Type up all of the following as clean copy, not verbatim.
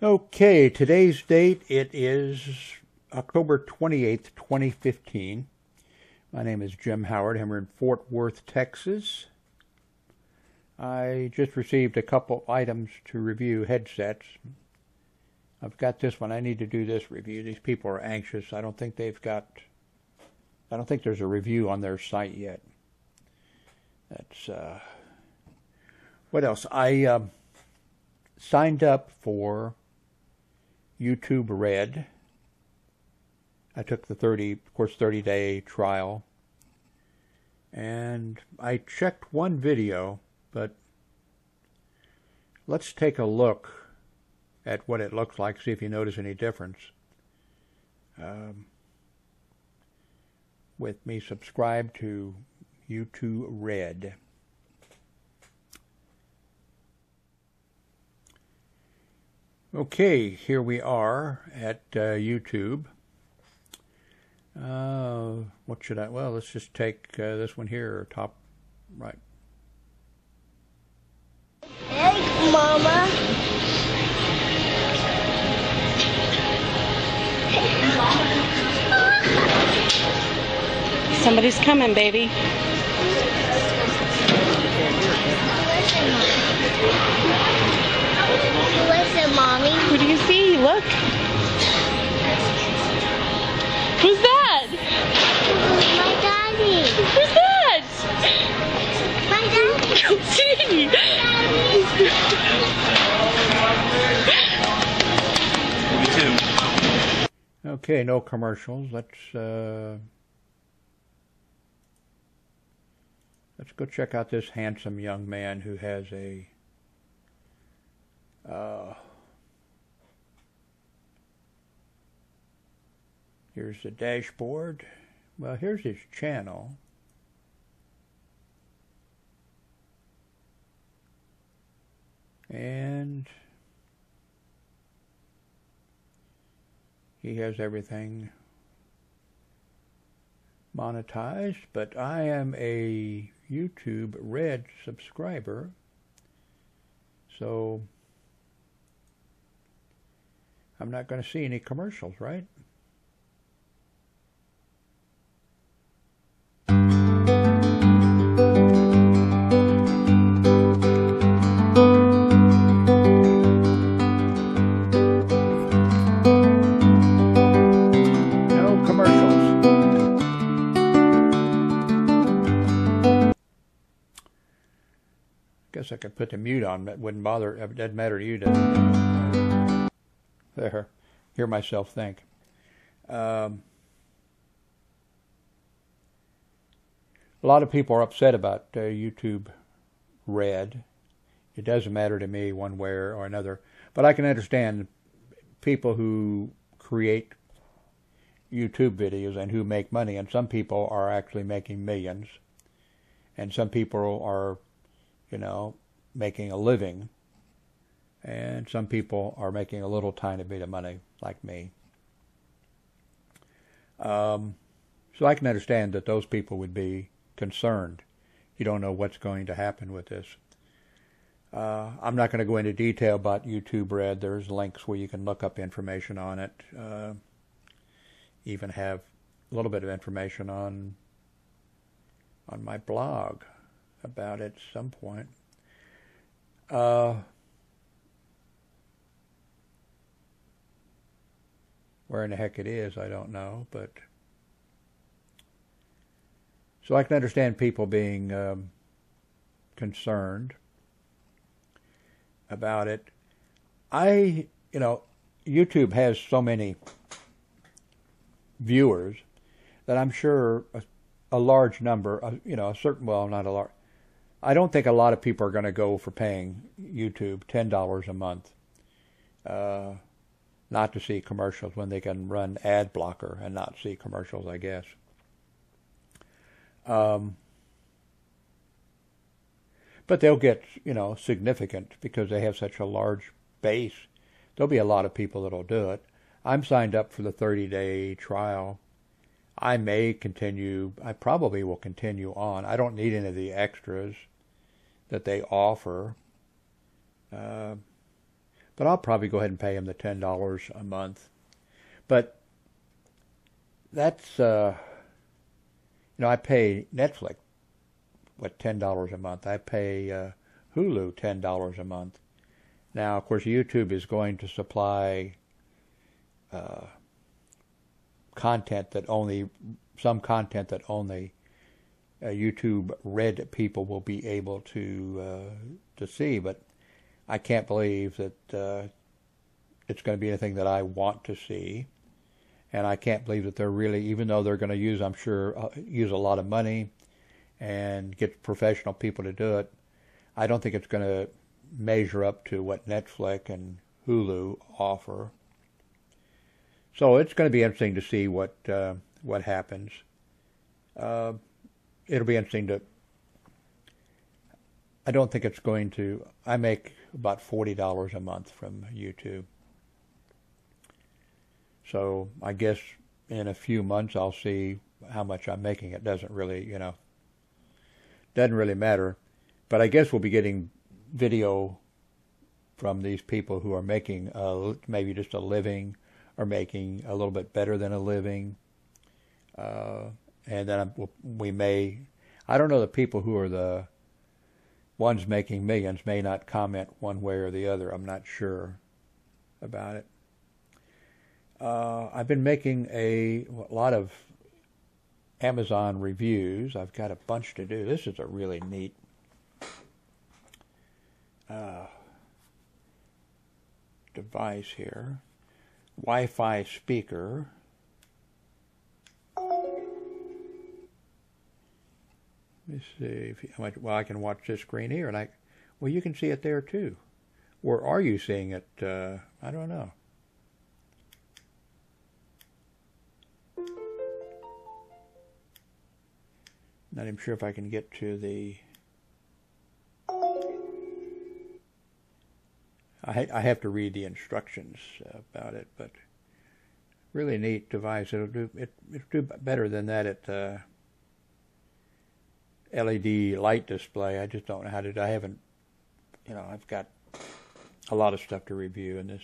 Okay, today's date, it is October 28th, 2015. My name is Jim Howard. I'm in Fort Worth, Texas. I just received a couple items to review, headsets. I've got this one. I need to do this review. These people are anxious. I don't think there's a review on their site yet. That's, what else? I signed up for YouTube Red. I took the 30-day trial, and I checked one video, but let's take a look at what it looks like, see if you notice any difference with me subscribed to YouTube Red. Okay, here we are at YouTube. What should I, well, let's just take this one here, top right. Hey, Mama. Somebody's coming, baby. Listen, Mommy. Who do you see? Look. Who's that? My daddy. Who's that? My daddy. See. Okay, no commercials. Let's go check out this handsome young man who has a here's the dashboard. Well, here's his channel. And he has everything monetized, but I am a YouTube Red subscriber, so I'm not going to see any commercials, right? I could put the mute on, but it wouldn't bother. It doesn't matter to you, does it? There, hear myself think. A lot of people are upset about YouTube Red. It doesn't matter to me one way or another, but I can understand people who create YouTube videos and who make money, and some people are actually making millions, and some people are, you know, making a living, and some people are making a little tiny bit of money, like me. So I can understand that those people would be concerned. You don't know what's going to happen with this. I'm not going to go into detail about YouTube Red. There's links where you can look up information on it. Even have a little bit of information on my blog about it at some point. Where in the heck it is, I don't know, but so I can understand people being concerned about it. YouTube has so many viewers that I'm sure a large number, a certain, well, not a large, I don't think a lot of people are going to go for paying YouTube $10 a month not to see commercials when they can run ad blocker and not see commercials, I guess. But they'll get, significant because they have such a large base. There'll be a lot of people that'll do it. I'm signed up for the 30-day trial. I may continue. I probably will continue on. I don't need any of the extras that they offer. But I'll probably go ahead and pay him the $10 a month. But that's, I pay Netflix, $10 a month. I pay Hulu $10 a month. Now, of course, YouTube is going to supply content that only YouTube Red people will be able to see, but I can't believe that it's going to be anything that I want to see, and I can't believe that they're really, even though they're going to use, I'm sure, use a lot of money and get professional people to do it, I don't think it's going to measure up to what Netflix and Hulu offer. So it's going to be interesting to see what happens. It'll be interesting to. I don't think it's going to. I make about $40 a month from YouTube. So I guess in a few months I'll see how much I'm making. It doesn't really, doesn't really matter. But I guess we'll be getting video from these people who are making maybe just a living, or making a little bit better than a living. And then we may, I don't know, the people who are the ones making millions may not comment one way or the other. I'm not sure about it. I've been making a lot of Amazon reviews. I've got a bunch to do. This is a really neat device here. Wi-Fi speaker. Let me see how much. Well, I can watch this screen here, and well, you can see it there too. Or are you seeing it? I don't know. Not even sure if I can get to the. I have to read the instructions about it, but really neat device. It'll do better than that at LED light display. I just don't know how to. I haven't. I've got a lot of stuff to review, and this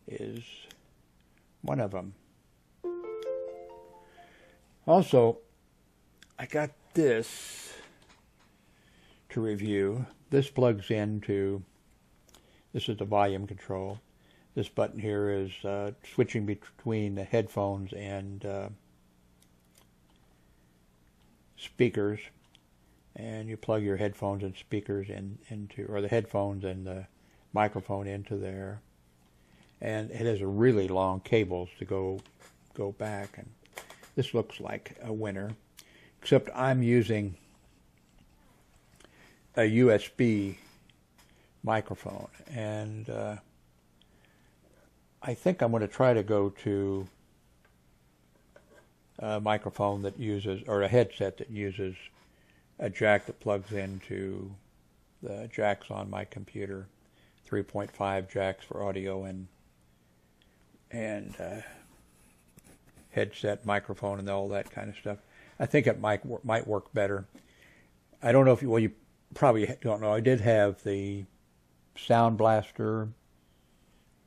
is one of them. Also, I got this to review. This plugs into. This is the volume control. This button here is switching between the headphones and speakers, and you plug your headphones and speakers into, or the headphones and the microphone into there, and it has a really long cables to go back, and this looks like a winner, except I'm using a USB microphone, and I think I'm going to try to go to a microphone that uses, or a headset that uses a jack that plugs into the jacks on my computer, 3.5 jacks for audio and headset, microphone, and all that kind of stuff. I think it might work better. I don't know if you probably don't know. I did have the Sound Blaster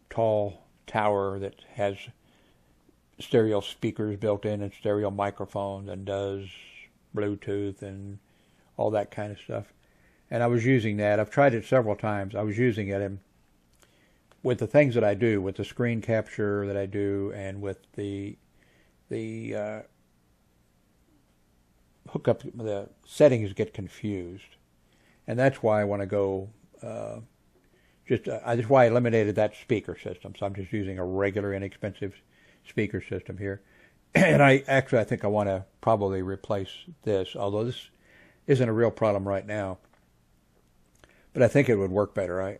tall tower that has stereo speakers built in and stereo microphones and does Bluetooth and all that kind of stuff. And I was using that. I've tried it several times. I was using it, and with the things that I do, with the screen capture that I do, and with the hookup, the settings get confused, and that's why I want to go. That's why I eliminated that speaker system. So I'm just using a regular, inexpensive speaker system here. And I think I want to probably replace this, although this isn't a real problem right now. But I think it would work better. I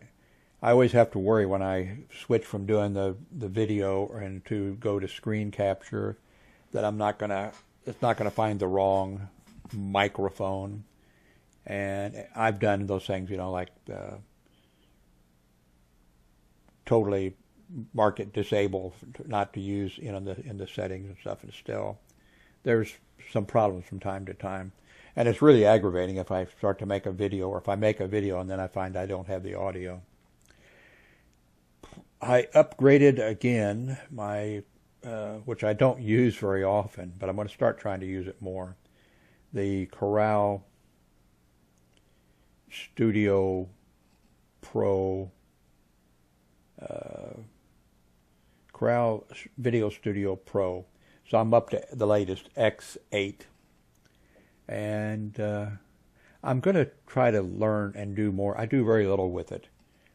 always have to worry when I switch from doing the video and to go to screen capture that it's not gonna find the wrong microphone. And I've done those things, like totally mark it disabled, not to use in the settings and stuff, and still there's some problems from time to time. And it's really aggravating if I start to make a video, or if I make a video and then I find I don't have the audio. I upgraded again my, which I don't use very often, but I'm going to start trying to use it more. The Corel Studio Pro, Corel VideoStudio Pro. So I'm up to the latest X8, and I'm going to try to learn and do more. I do very little with it.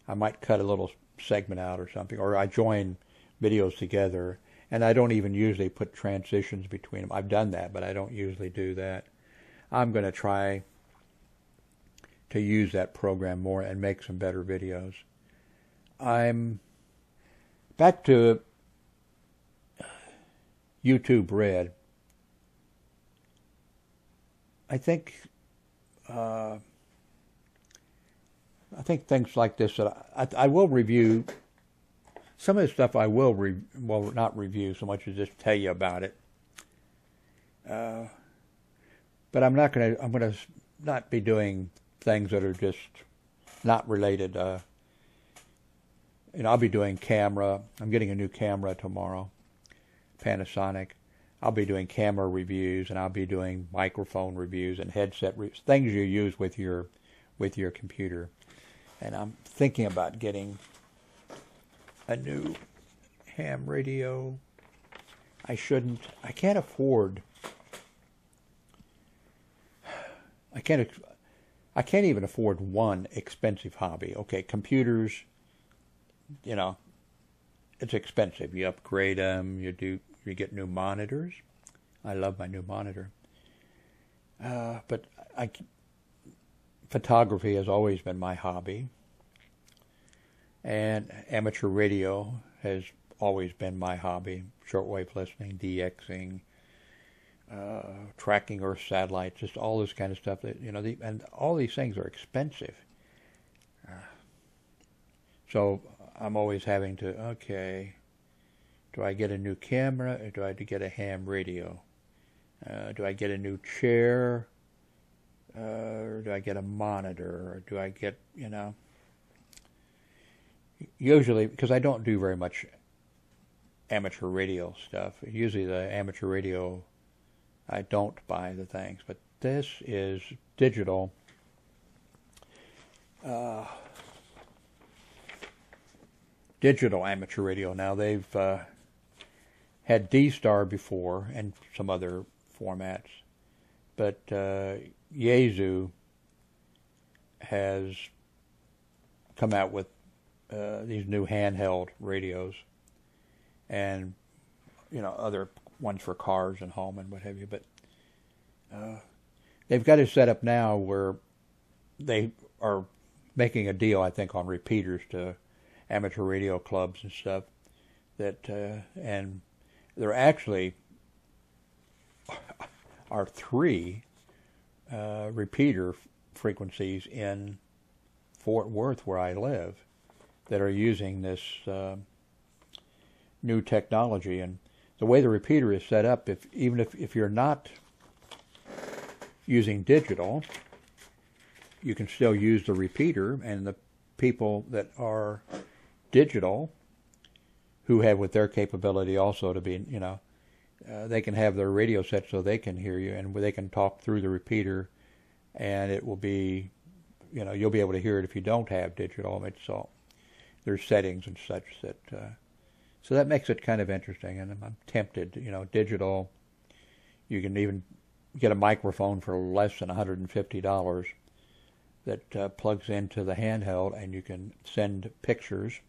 I might cut a little segment out or something, or I join videos together, and I don't even usually put transitions between them. I've done that, but I don't usually do that. I'm going to try to use that program more and make some better videos. I'm back to YouTube Red. I think things like this that I will review. Some of the stuff I will well, not review so much as just tell you about it. But I'm going to not be doing things that are just not related. I'll be doing camera. I'm getting a new camera tomorrow, Panasonic. I'll be doing camera reviews, and I'll be doing microphone reviews and headset reviews, things you use with your computer. And I'm thinking about getting a new ham radio. I can't afford. I can't even afford one expensive hobby. Okay, computers, it's expensive. You upgrade them, you get new monitors. I love my new monitor. But photography has always been my hobby. And amateur radio has always been my hobby. Shortwave listening, DXing, tracking Earth satellites, just all this kind of stuff. That and all these things are expensive. So I'm always having to, okay, do I get a new camera or do I get a ham radio? Do I get a new chair? Or do I get a monitor? Or do I get, usually, because I don't do very much amateur radio stuff. Usually the amateur radio, I don't buy the things. But this is digital. Digital amateur radio. Now they've had D-Star before and some other formats. But Yaesu has come out with these new handheld radios, and other ones for cars and home and what have you. But they've got it set up now where they are making a deal, I think, on repeaters to amateur radio clubs and stuff. And there actually are 3 repeater frequencies in Fort Worth, where I live, that are using this new technology. And the way the repeater is set up, even if you're not using digital, you can still use the repeater, and the people that are digital, who have with their capability also to be, they can have their radio set so they can hear you, and they can talk through the repeater, and it will be, you'll be able to hear it if you don't have digital. It's all, there's settings and such that, so that makes it kind of interesting, and I'm tempted, digital. You can even get a microphone for less than $150 that plugs into the handheld, and you can send pictures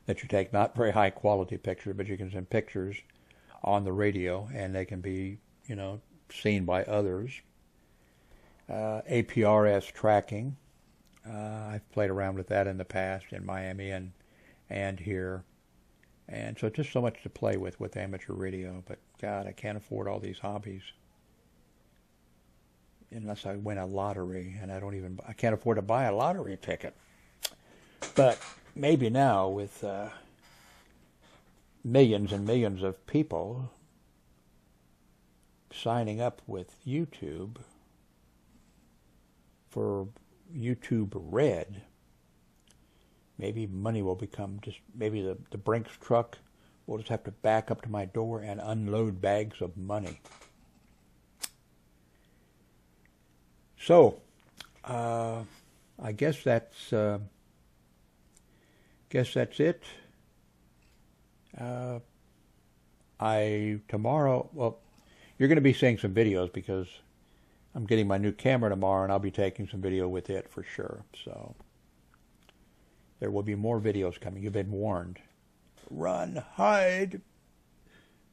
that you take, not very high quality pictures, but you can send pictures on the radio, and they can be, seen by others. APRS tracking. I've played around with that in the past in Miami and here. And so just so much to play with amateur radio. But God, I can't afford all these hobbies unless I win a lottery, and I can't afford to buy a lottery ticket. But maybe now with millions and millions of people signing up with YouTube for YouTube Red, maybe money will become just, maybe the Brinks truck will just have to back up to my door and unload bags of money. So, I guess that's it. Tomorrow, well, you're going to be seeing some videos because I'm getting my new camera tomorrow, and I'll be taking some video with it for sure. So there will be more videos coming. You've been warned. Run, hide.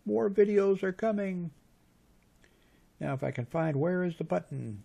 More videos are coming. Now, if I can find, where is the button?